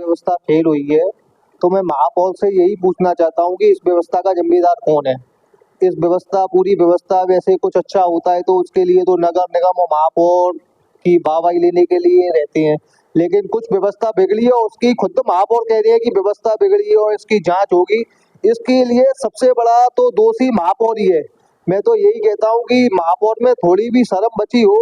व्यवस्था फेल हुई है, तो मैं महापौर से यही पूछना चाहता हूँ कि इस व्यवस्था का जिम्मेदार कौन है? इस व्यवस्था पूरी व्यवस्था वैसे कुछ अच्छा होता है तो उसके लिए तो नगर निगम और महापौर की वाहवाही लेने के लिए रहते हैं, लेकिन कुछ व्यवस्था बिगड़ी है और उसकी खुद महापौर कह रही है कि व्यवस्था बिगड़ी है और इसकी जांच होगी। इसके लिए सबसे बड़ा तो दोषी महापौर ही है। मैं तो यही कहता हूँ कि महापौर में थोड़ी भी शर्म बची हो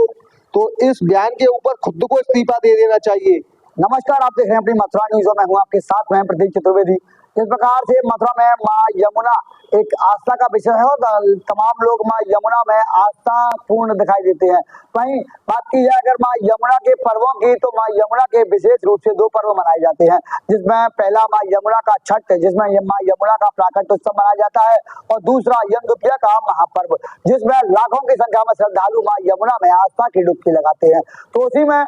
तो इस बयान के ऊपर खुद को इस्तीफा दे देना चाहिए। नमस्कार, आप देख रहे हैं अपनी मथुरा न्यूज और मैं हूं आपके साथ में प्रतीक चतुर्वेदी। इस प्रकार से मथुरा में मां यमुना एक आस्था का विषय है और तमाम लोग मां यमुना में आस्था पूर्ण दिखाई देते हैं। वहीं बात की जाए अगर मां यमुना के पर्वों की, तो मां यमुना के विशेष रूप से दो पर्व मनाए जाते हैं, जिसमें पहला मां यमुना का छठ, जिसमें मां यमुना का प्राकट्य उत्सव मनाया जाता है, और दूसरा यमद्वितीया का महापर्व, जिसमें लाखों की संख्या में श्रद्धालु मां यमुना में आस्था की डुबकी लगाते हैं। तो उसी में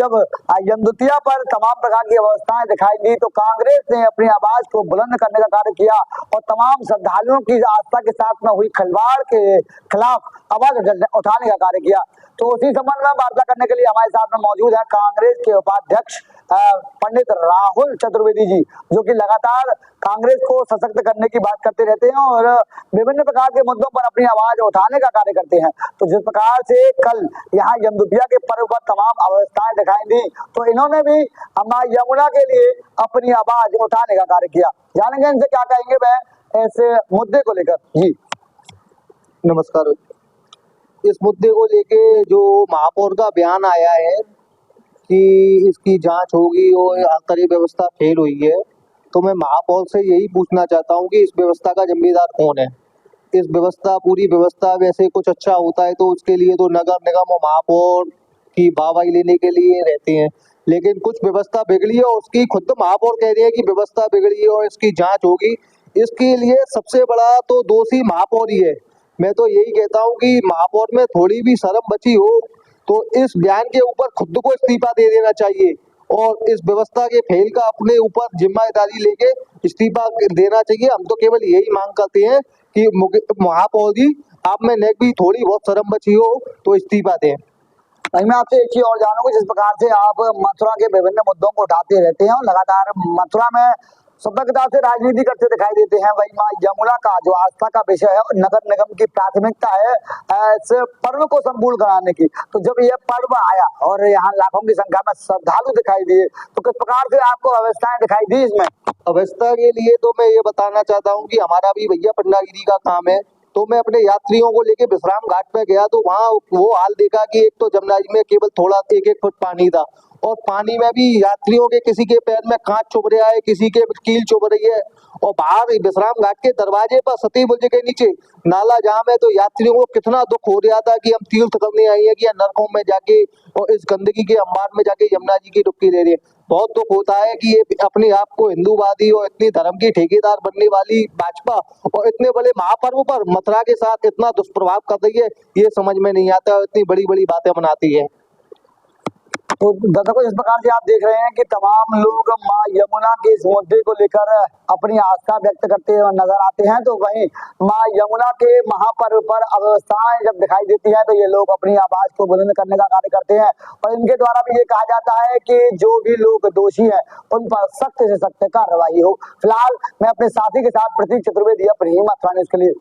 जब यमद्वितीया पर तमाम प्रकार की व्यवस्थाएं दिखाई दी, तो कांग्रेस ने अपनी आवाज को बुलंद करने का कार्य किया और तमाम श्रद्धालुओं की आस्था के साथ में हुई खिलवाड़ के खिलाफ आवाज उठाने का कार्य किया। तो उसी संबंध में वार्ता करने के लिए हमारे साथ में मौजूद है कांग्रेस के उपाध्यक्ष पंडित राहुल चतुर्वेदी जी, जो कि लगातार कांग्रेस को सशक्त करने की बात करते रहते हैं और विभिन्न प्रकार के मुद्दों पर अपनी आवाज उठाने का कार्य करते हैं। तो जिस प्रकार से कल यहाँ यमद्वितीया के पर्व पर तमाम अवस्थाएं दिखाई दी, तो इन्होंने भी मां यमुना के लिए अपनी आवाज उठाने का कार्य किया। जानेंगे इनसे क्या कहेंगे वह ऐसे मुद्दे को लेकर। जी नमस्कार। इस मुद्दे को लेके जो महापौर का बयान आया है कि इसकी जांच होगी और आखिरी व्यवस्था फेल हुई है, तो मैं महापौर से यही पूछना चाहता हूँ कि इस व्यवस्था का जिम्मेदार कौन है? इस व्यवस्था पूरी व्यवस्था वैसे कुछ अच्छा होता है तो उसके लिए तो नगर निगम और महापौर की वाहवाही लेने के लिए रहते हैं, लेकिन कुछ व्यवस्था बिगड़ी है और उसकी खुद महापौर कह रही है कि व्यवस्था बिगड़ी है और इसकी जांच होगी। इसके लिए सबसे बड़ा तो दोषी महापौर ही है। मैं तो यही कहता हूँ कि महापौर में थोड़ी भी शर्म बची हो तो इस बयान के ऊपर खुद को इस्तीफा दे देना चाहिए और इस व्यवस्था के फेल का अपने ऊपर जिम्मेदारी लेके इस्तीफा देना चाहिए। हम तो केवल यही मांग करते हैं कि महापौर जी, आप में नेक भी थोड़ी बहुत शर्म बची हो तो इस्तीफा दें। मैं आपसे एक चीज और जानूंगा, जिस प्रकार से आप मथुरा के विभिन्न मुद्दों को उठाते रहते हैं और लगातार मथुरा में सभ्यता से राजनीति करते दिखाई देते हैं, वही मां यमुना का जो आस्था का विषय है और नगर निगम की प्राथमिकता है इस पर्व को संपूर्ण कराने की। तो जब यह पर्व आया और यहाँ लाखों की संख्या में श्रद्धालु दिखाई दिए, तो किस प्रकार से आपको व्यवस्थाएं दिखाई दी? इसमें अवस्था के लिए तो मैं ये बताना चाहता हूँ कि हमारा भी भैया पंडागिरी का काम है, तो मैं अपने यात्रियों को लेके विश्राम घाट पे गया तो वहाँ वो हाल देखा कि एक तो जमुना जी में केवल थोड़ा 1-1 फुट पानी था और पानी में भी यात्रियों के किसी के पैर में कांच चुभ रहा है, किसी के कील चुभ रही है और बाहर विश्राम घाट के दरवाजे पर सती बुर्ज के नीचे नाला जाम है। तो यात्रियों को कितना दुख हो रहा था कि हम तीर्थ करने आए हैं कि या नरकों में जाके और इस गंदगी के अंबार में जाके यमुना जी की डुबकी ले रहे हैं। बहुत दुख होता है कि ये अपने आप को हिंदूवादी और इतनी धर्म की ठेकेदार बनने वाली भाजपा और इतने बड़े महापर्व पर मथुरा के साथ इतना दुष्प्रभाव कर रही है, ये समझ में नहीं आता और इतनी बड़ी बड़ी बातें बनाती है। तो दर्शकों, इस प्रकार से आप देख रहे हैं कि तमाम लोग मां यमुना के इस मुद्दे को लेकर अपनी आस्था व्यक्त करते हुए नजर आते हैं। तो वहीं मां यमुना के महापर्व पर अव्यवस्थाएं जब दिखाई देती हैं, तो ये लोग अपनी आवाज को बुलंद करने का कार्य करते हैं और इनके द्वारा भी ये कहा जाता है कि जो भी लोग दोषी हैं उन पर सख्त से सख्त कार्रवाई हो। फिलहाल मैं अपने साथी के साथ प्रतीक चतुर्वेदी, अपनी मथुरा न्यूज के लिए।